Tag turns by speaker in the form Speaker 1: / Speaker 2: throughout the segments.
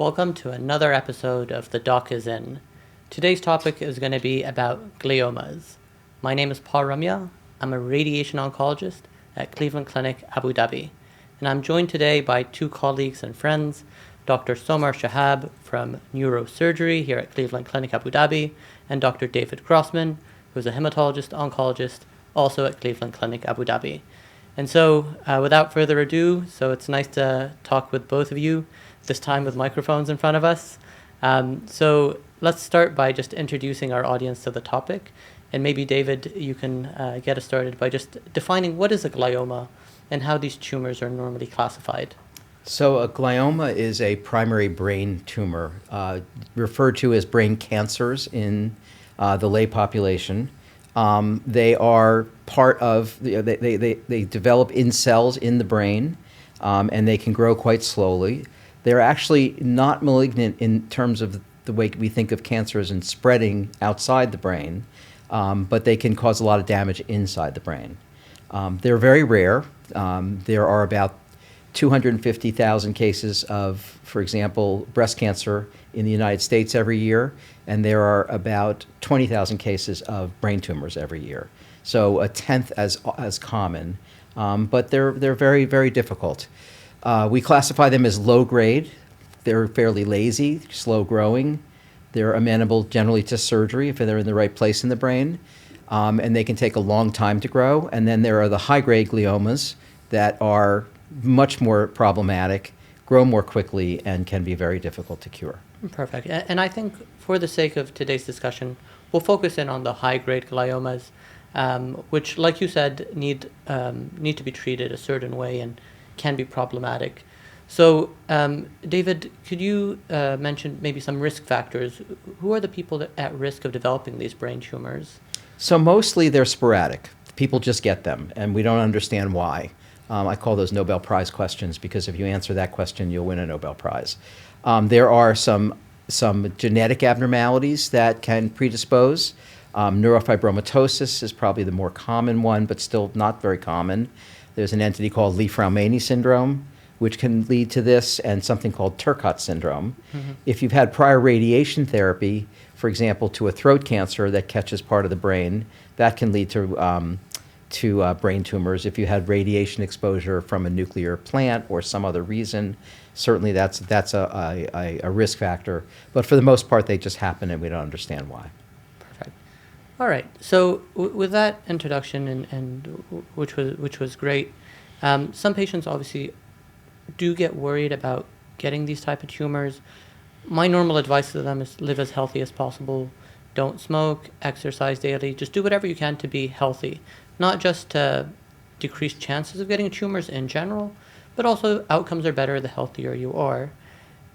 Speaker 1: Welcome to another episode of The Doc is In. Today's topic is going to be about gliomas. My name is Ramia. I'm a radiation oncologist at Cleveland Clinic, Abu Dhabi. And I'm joined today by two colleagues and friends, Dr. Somar Chehab from Neurosurgery here at Cleveland Clinic, Abu Dhabi, and Dr. David Grossman, who's a hematologist-oncologist also at Cleveland Clinic, Abu Dhabi. And so, without further ado, it's nice to talk with both of you, this time with microphones in front of us. So let's start by just introducing our audience to the topic. And maybe, David, you can get us started by just defining what is a glioma and how these tumors are normally classified.
Speaker 2: So a glioma is a primary brain tumor, referred to as brain cancers in the lay population. They are part of, they develop in cells in the brain, and they can grow quite slowly. They're actually not malignant in terms of the way we think of cancers and spreading outside the brain, but they can cause a lot of damage inside the brain. They're very rare. There are about 250,000 cases of, for example, breast cancer in the United States every year, and there are about 20,000 cases of brain tumors every year. So a tenth as common, but they're very, very difficult. We classify them as low grade. They're fairly lazy, slow growing. They're amenable generally to surgery if they're in the right place in the brain, and they can take a long time to grow. And then there are the high grade gliomas that are much more problematic, grow more quickly, and can be very difficult to cure.
Speaker 1: Perfect. And I think for the sake of today's discussion, we'll focus in on the high-grade gliomas, which, like you said, need to be treated a certain way and can be problematic. So, David, could you mention maybe some risk factors? Who are the people at risk of developing these brain tumors?
Speaker 2: So mostly they're sporadic. People just get them, and we don't understand why. I call those Nobel Prize questions because if you answer that question, you'll win a Nobel Prize. There are some genetic abnormalities that can predispose. Neurofibromatosis is probably the more common one, but still not very common. There's an entity called Li-Fraumeni syndrome, which can lead to this, and something called Turcot syndrome. Mm-hmm. If you've had prior radiation therapy, for example, to a throat cancer that catches part of the brain, that can lead to brain tumors. If you had radiation exposure from a nuclear plant or some other reason, certainly that's a risk factor. But for the most part, they just happen, and we don't understand why.
Speaker 1: Perfect. All right. So with that introduction, and which was great, some patients obviously do get worried about getting these type of tumors. My normal advice to them is live as healthy as possible. Don't smoke, exercise daily, just do whatever you can to be healthy. Not just to decrease chances of getting tumors in general, but also outcomes are better the healthier you are.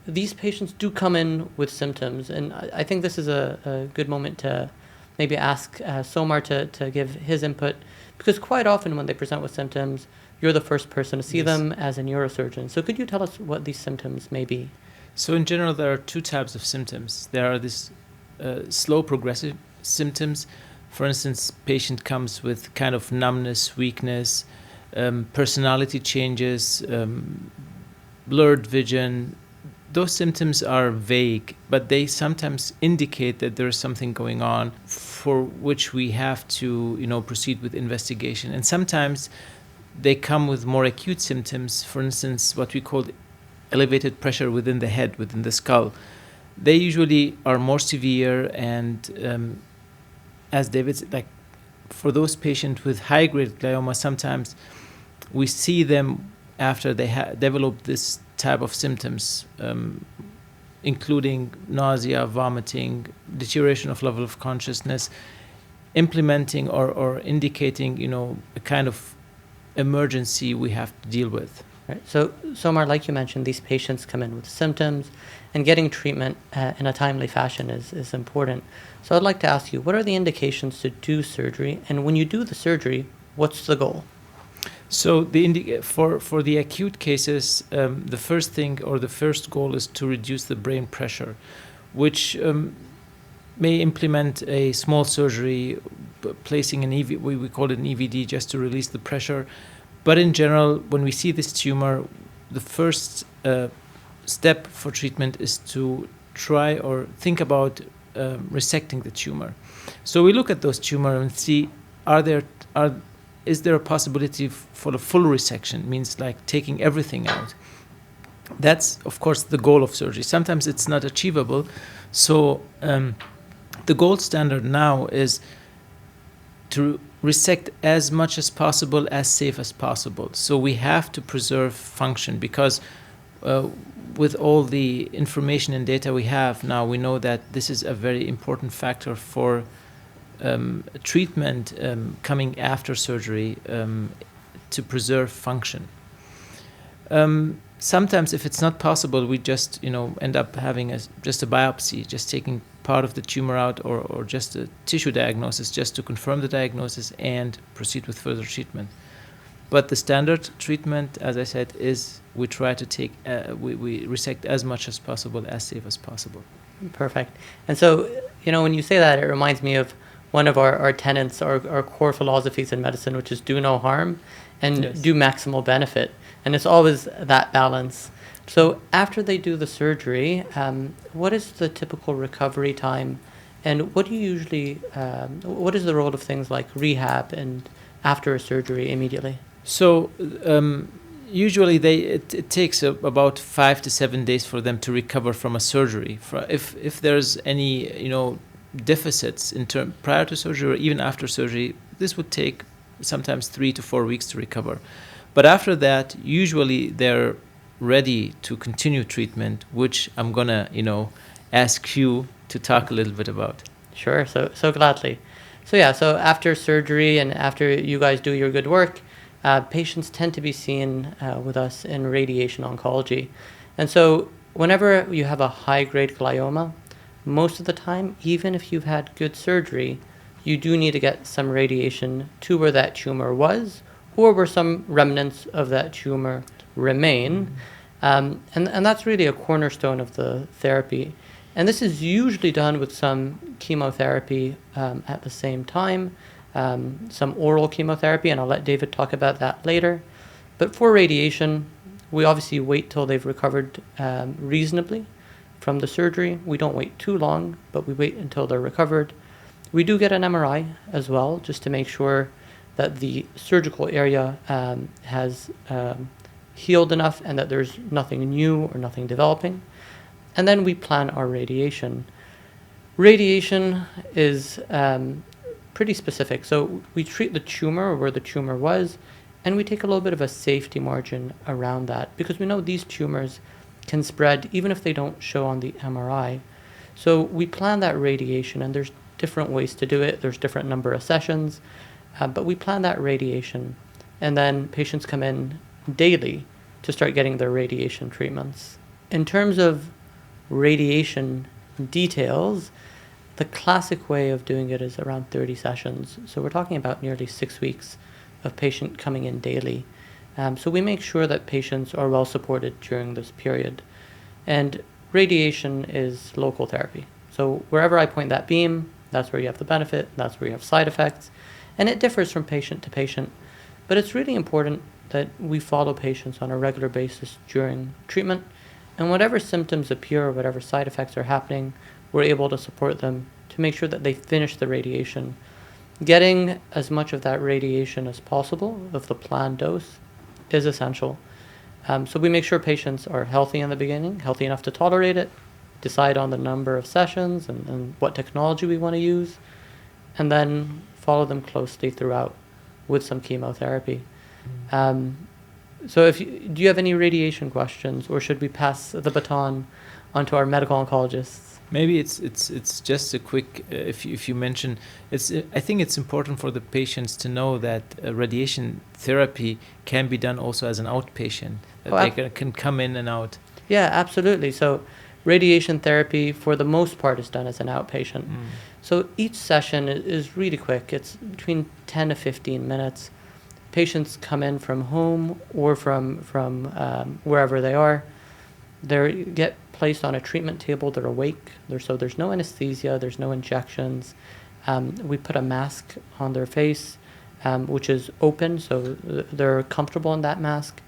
Speaker 1: These patients do come in with symptoms, and I think this is a good moment to maybe ask Somar to give his input, because quite often when they present with symptoms, you're the first person to see
Speaker 3: Yes.
Speaker 1: them as a neurosurgeon. So could you tell us what these symptoms may be?
Speaker 3: So in general, there are two types of symptoms. There are these slow progressive symptoms. For instance, patient comes with kind of numbness, weakness, personality changes, blurred vision. Those symptoms are vague, but they sometimes indicate that there is something going on for which we have to, proceed with investigation. And sometimes they come with more acute symptoms. For instance, what we call elevated pressure within the head, within the skull. They usually are more severe, and as David said, for those patients with high-grade glioma, sometimes we see them after they develop this type of symptoms, including nausea, vomiting, deterioration of level of consciousness, implementing or indicating, a kind of emergency we have to deal with.
Speaker 1: Right. So, Somar, like you mentioned, these patients come in with symptoms, and getting treatment in a timely fashion is important. So I'd like to ask you, what are the indications to do surgery? And when you do the surgery, what's the goal?
Speaker 3: So for the acute cases, the first thing or the first goal is to reduce the brain pressure, which may implement a small surgery, placing we call it an EVD, just to release the pressure. But in general, when we see this tumor, the first step for treatment is to try or think about resecting the tumor. So we look at those tumors and see, is there a possibility for a full resection, means like taking everything out. That's, of course, the goal of surgery. Sometimes it's not achievable. So the gold standard now is to resect as much as possible, as safe as possible. So we have to preserve function, because with all the information and data we have now, we know that this is a very important factor for treatment coming after surgery, to preserve function. Sometimes, if it's not possible, we just end up having just a biopsy, just taking part of the tumor out, or just a tissue diagnosis, just to confirm the diagnosis and proceed with further treatment. But the standard treatment, as I said, is we try to we resect as much as possible, as safe as possible.
Speaker 1: Perfect. And so, when you say that, it reminds me of one of our tenets, our core philosophies in medicine, which is do no harm and
Speaker 3: Yes.
Speaker 1: do maximal benefit. And it's always that balance. So after they do the surgery, what is the typical recovery time? And what do you usually, what is the role of things like rehab and after a surgery immediately?
Speaker 3: So usually it takes about 5 to 7 days for them to recover from a surgery. If there's any deficits prior to surgery or even after surgery, this would take sometimes 3 to 4 weeks to recover. But after that, usually they're ready to continue treatment, which I'm gonna ask you to talk a little bit about.
Speaker 1: Sure, so gladly. So after surgery and after you guys do your good work, patients tend to be seen with us in radiation oncology. And so whenever you have a high-grade glioma, most of the time, even if you've had good surgery, you do need to get some radiation to where that tumor was, or where some remnants of that tumor remain. And that's really a cornerstone of the therapy. And this is usually done with some chemotherapy at the same time, some oral chemotherapy, and I'll let David talk about that later. But for radiation, we obviously wait till they've recovered reasonably from the surgery. We don't wait too long, but we wait until they're recovered. We do get an MRI as well, just to make sure that the surgical area has healed enough and that there's nothing new or nothing developing. And then we plan our radiation. Radiation is pretty specific. So we treat the tumor where the tumor was, and we take a little bit of a safety margin around that, because we know these tumors can spread even if they don't show on the MRI. So we plan that radiation, and there's different ways to do it. There's different number of sessions, but we plan that radiation, and then patients come in daily to start getting their radiation treatments. In terms of radiation details, the classic way of doing it is around 30 sessions. So we're talking about nearly 6 weeks of patient coming in daily. So we make sure that patients are well supported during this period. And radiation is local therapy. So wherever I point that beam, that's where you have the benefit, that's where you have side effects. And it differs from patient to patient. But it's really important that we follow patients on a regular basis during treatment. And whatever symptoms appear or whatever side effects are happening, we're able to support them to make sure that they finish the radiation. Getting as much of that radiation as possible of the planned dose is essential. So we make sure patients are healthy in the beginning, healthy enough to tolerate it, decide on the number of sessions and what technology we want to use, and then follow them closely throughout with some chemotherapy. So do you have any radiation questions, or should we pass the baton onto our medical oncologists?
Speaker 3: Maybe it's just a quick, if you mention, I think it's important for the patients to know that radiation therapy can be done also as an outpatient, that they can come in and out.
Speaker 1: Yeah, absolutely. So radiation therapy, for the most part, is done as an outpatient. So each session is really quick. It's between 10 to 15 minutes. Patients come in from home or from wherever they are. They get placed on a treatment table. They're awake. So there's no anesthesia. There's no injections. We put a mask on their face, which is open, so they're comfortable in that mask.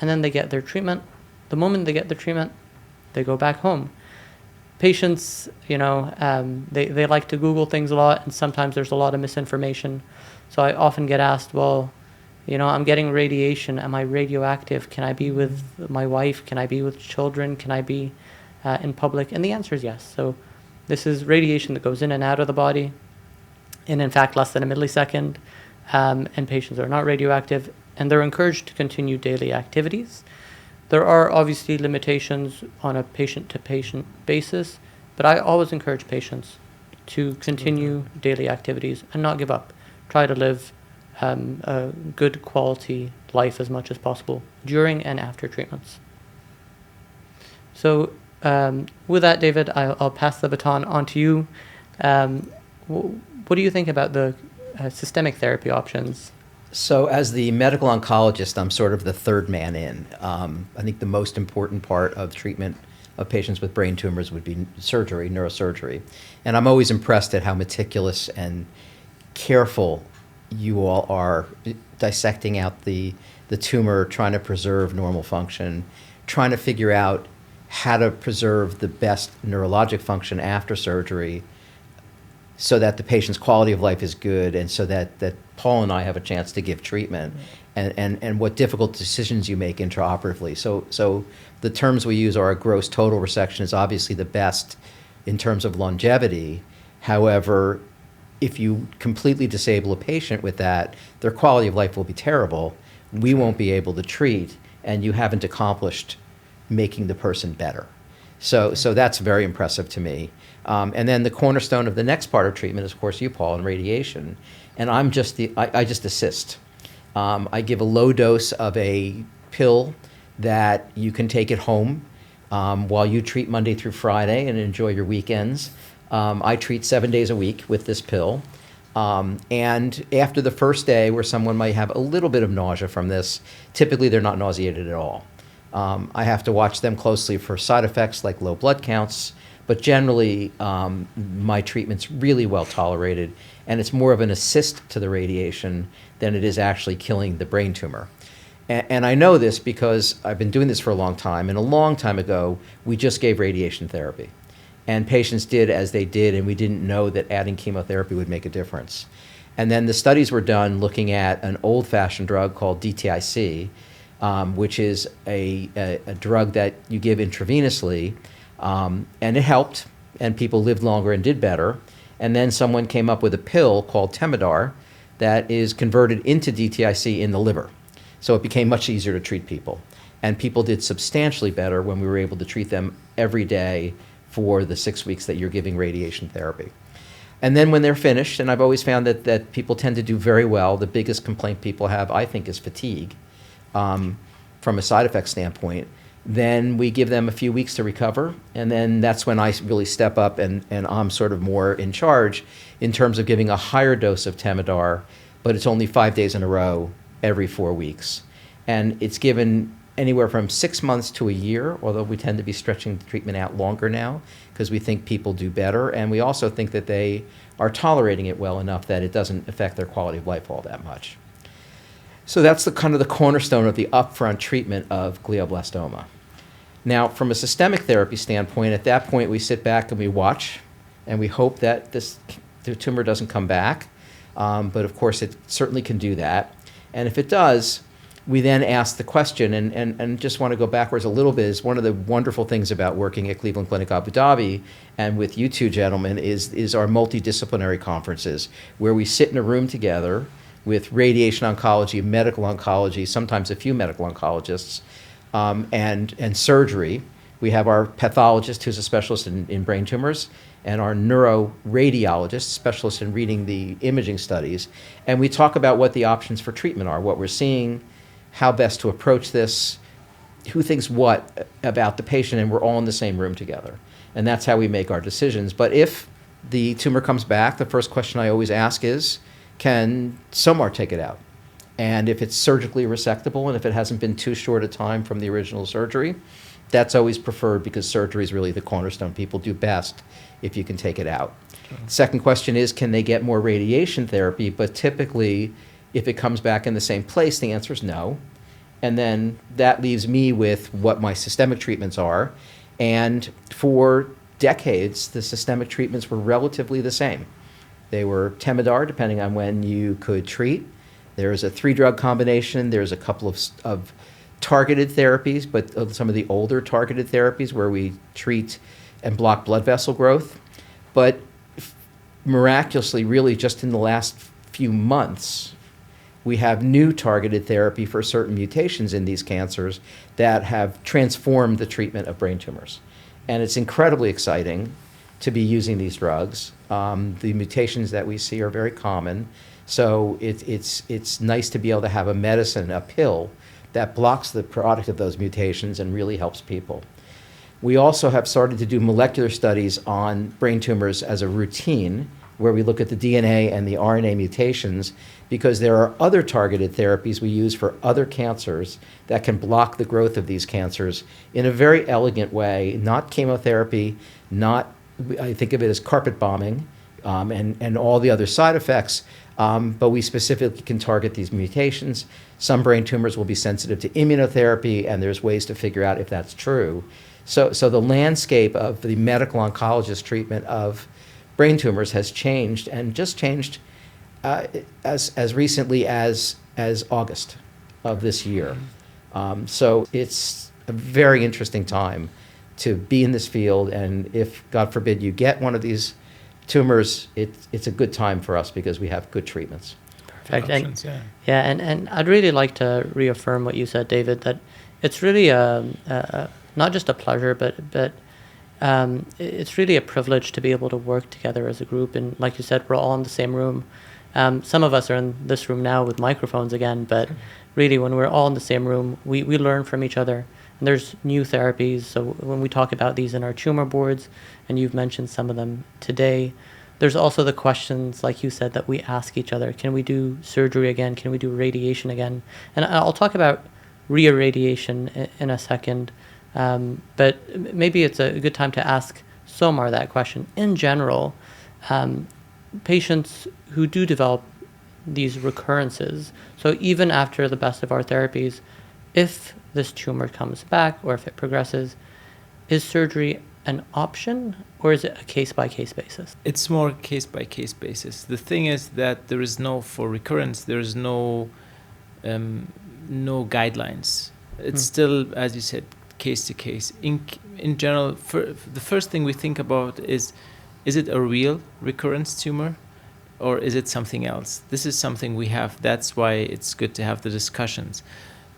Speaker 1: And then they get their treatment. The moment they get the treatment, they go back home. Patients, they like to Google things a lot, and sometimes there's a lot of misinformation. So I often get asked, well, I'm getting radiation. Am I radioactive? Can I be with my wife? Can I be with children? Can I be in public? And the answer is yes. So this is radiation that goes in and out of the body in fact, less than a millisecond. And patients are not radioactive, and they're encouraged to continue daily activities. There are obviously limitations on a patient-to-patient basis, but I always encourage patients to continue daily activities and not give up. Try to live a good quality life as much as possible during and after treatments. So with that, David, I'll pass the baton on to you. What do you think about the systemic therapy options?
Speaker 2: So as the medical oncologist, I'm sort of the third man in. I think the most important part of treatment of patients with brain tumors would be surgery, neurosurgery. And I'm always impressed at how meticulous and careful you all are dissecting out the tumor, trying to preserve normal function, trying to figure out how to preserve the best neurologic function after surgery so that the patient's quality of life is good, and so that Paul and I have a chance to give treatment, and what difficult decisions you make intraoperatively. So the terms we use are a gross total resection is obviously the best in terms of longevity. However, if you completely disable a patient with that, their quality of life will be terrible. We won't be able to treat, and you haven't accomplished making the person better. So that's very impressive to me. And then the cornerstone of the next part of treatment is, of course, you, Paul, and radiation. And I just assist. I give a low dose of a pill that you can take at home while you treat Monday through Friday and enjoy your weekends. I treat 7 days a week with this pill. And after the first day, where someone might have a little bit of nausea from this, typically they're not nauseated at all. I have to watch them closely for side effects like low blood counts, but generally my treatment's really well tolerated, and it's more of an assist to the radiation than it is actually killing the brain tumor. And I know this because I've been doing this for a long time, and a long time ago, we just gave radiation therapy. And patients did as they did, and we didn't know that adding chemotherapy would make a difference. And then the studies were done looking at an old-fashioned drug called DTIC, which is a drug that you give intravenously, and it helped, and people lived longer and did better. And then someone came up with a pill called Temodar that is converted into DTIC in the liver. So it became much easier to treat people. And people did substantially better when we were able to treat them every day for the 6 weeks that you're giving radiation therapy. And then when they're finished, and I've always found that people tend to do very well, the biggest complaint people have, I think, is fatigue from a side effect standpoint. Then we give them a few weeks to recover, and then that's when I really step up and I'm sort of more in charge in terms of giving a higher dose of Temodar, but it's only 5 days in a row every 4 weeks. And it's given anywhere from 6 months to a year, although we tend to be stretching the treatment out longer now because we think people do better, and we also think that they are tolerating it well enough that it doesn't affect their quality of life all that much. So that's the kind of the cornerstone of the upfront treatment of glioblastoma. Now, from a systemic therapy standpoint, at that point we sit back and we watch, and we hope that the tumor doesn't come back, but of course it certainly can do that. And if it does, we then ask the question, and just want to go backwards a little bit, is one of the wonderful things about working at Cleveland Clinic Abu Dhabi and with you two gentlemen is our multidisciplinary conferences, where we sit in a room together with radiation oncology, medical oncology, sometimes a few medical oncologists, and surgery. We have our pathologist who's a specialist in brain tumors, and our neuroradiologist, specialist in reading the imaging studies. And we talk about what the options for treatment are, what we're seeing, how best to approach this, who thinks what about the patient, and we're all in the same room together. And that's how we make our decisions. But if the tumor comes back, the first question I always ask is, can Somar take it out? And if it's surgically resectable, and if it hasn't been too short a time from the original surgery, that's always preferred because surgery is really the cornerstone. People do best if you can take it out. Okay. Second question is, can they get more radiation therapy? But typically, if it comes back in the same place, the answer is no. And then that leaves me with what my systemic treatments are. And for decades, the systemic treatments were relatively the same. They were Temodar, depending on when you could treat. There's a 3-drug combination. There's a couple of targeted therapies, but some of the older targeted therapies where we treat and block blood vessel growth. But miraculously, really just in the last few months, we have new targeted therapy for certain mutations in these cancers that have transformed the treatment of brain tumors. And it's incredibly exciting to be using these drugs. The mutations that we see are very common, so it's nice to be able to have a medicine, a pill, that blocks the product of those mutations and really helps people. We also have started to do molecular studies on brain tumors as a routine, where we look at the DNA and the RNA mutations, because there are other targeted therapies we use for other cancers that can block the growth of these cancers in a very elegant way, not chemotherapy, not, I think of it as carpet bombing, and all the other side effects, but we specifically can target these mutations. Some brain tumors will be sensitive to immunotherapy, and there's ways to figure out if that's true. So the landscape of the medical oncologist treatment of brain tumors has changed, and just changed as recently as August of this year. So it's a very interesting time to be in this field, and if, God forbid, you get one of these tumors, it's a good time for us because we have good treatments.
Speaker 1: Perfect.
Speaker 3: Options,
Speaker 1: And I'd really like to reaffirm what you said, David, that it's really not just a pleasure, but it's really a privilege to be able to work together as a group. And like you said, we're all in the same room. Some of us are in this room now with microphones again, but really when we're all in the same room, we learn from each other. And there's new therapies. So when we talk about these in our tumor boards, and you've mentioned some of them today, there's also the questions, like you said, that we ask each other. Can we do surgery again? Can we do radiation again? And I'll talk about reirradiation in a second. But maybe it's a good time to ask Somar that question. In general, patients who do develop these recurrences, so even after the best of our therapies, if this tumor comes back or if it progresses, is surgery an option, or is it a case-by-case basis?
Speaker 3: It's more case-by-case basis. The thing is that there is for recurrence, there is no guidelines. It's still, as you said, case to case. In general, the first thing we think about is it a real recurrence tumor, or is it something else? This is something we have. That's why it's good to have the discussions.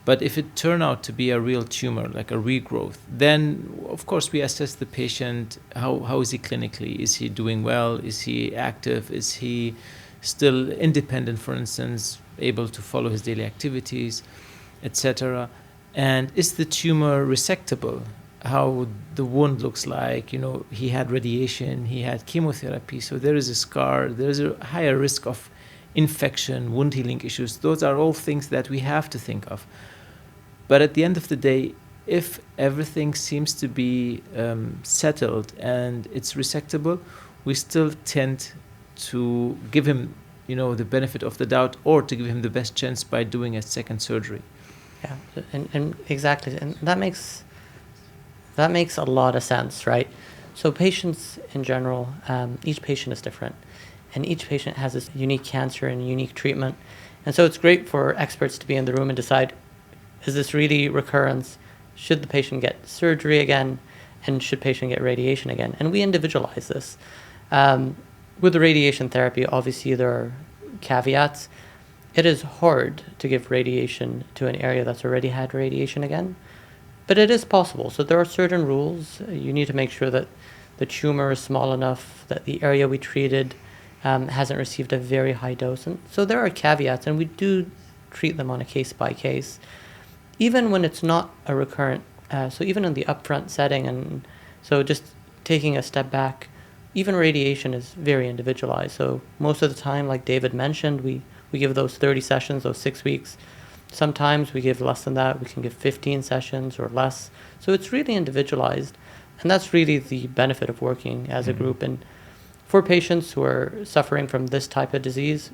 Speaker 3: But if it turn out to be a real tumor, like a regrowth, then of course we assess the patient. How is he clinically? Is he doing well? Is he active? Is he still independent, for instance, able to follow his daily activities, etc.? And is the tumor resectable? How the wound looks like? He had radiation, he had chemotherapy, so there is a scar. There is a higher risk of infection, wound healing issues. Those are all things that we have to think of. But at the end of the day, if everything seems to be settled and it's resectable, we still tend to give him, the benefit of the doubt, or to give him the best chance by doing a second surgery.
Speaker 1: Yeah, and exactly, and that makes a lot of sense, right? So patients in general, each patient is different, and each patient has this unique cancer and unique treatment, and so it's great for experts to be in the room and decide, is this really recurrence? Should the patient get surgery again? And should patient get radiation again? And we individualize this. With the radiation therapy, obviously there are caveats. It is hard to give radiation to an area that's already had radiation again, but it is possible. So there are certain rules. You need to make sure that the tumor is small enough, that the area we treated hasn't received a very high dose. And so there are caveats, and we do treat them on a case-by-case. Even when it's not a recurrent, so even in the upfront setting, and so just taking a step back, even radiation is very individualized. So most of the time, like David mentioned, we give those 30 sessions, those 6 weeks. Sometimes we give less than that. We can give 15 sessions or less. So it's really individualized. And that's really the benefit of working as a group. And for patients who are suffering from this type of disease,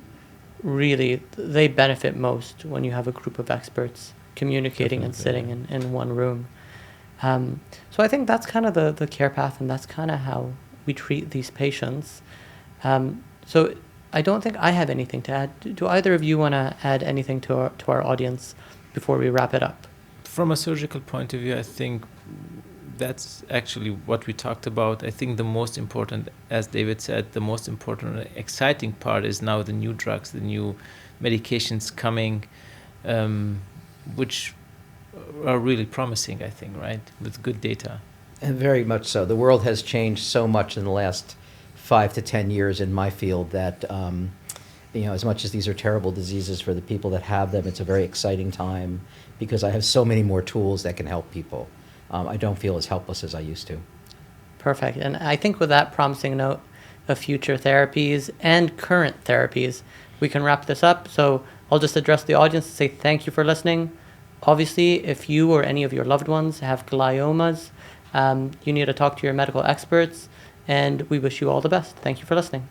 Speaker 1: really, they benefit most when you have a group of experts communicating and sitting in one room. So I think that's kind of the care path, and that's kind of how we treat these patients. So I don't think I have anything to add. Do either of you want to add anything to our audience before we wrap it up?
Speaker 3: From a surgical point of view, I think that's actually what we talked about. I think the most important, as David said, the most important and exciting part is now the new drugs, the new medications coming, which are really promising, I think, right, with good data.
Speaker 2: And very much so. The world has changed so much in the last 5 to 10 years in my field that, as much as these are terrible diseases for the people that have them, it's a very exciting time because I have so many more tools that can help people. I don't feel as helpless as I used to.
Speaker 1: Perfect. And I think with that promising note of future therapies and current therapies, we can wrap this up. So I'll just address the audience and say thank you for listening. Obviously, if you or any of your loved ones have gliomas, you need to talk to your medical experts, and we wish you all the best. Thank you for listening.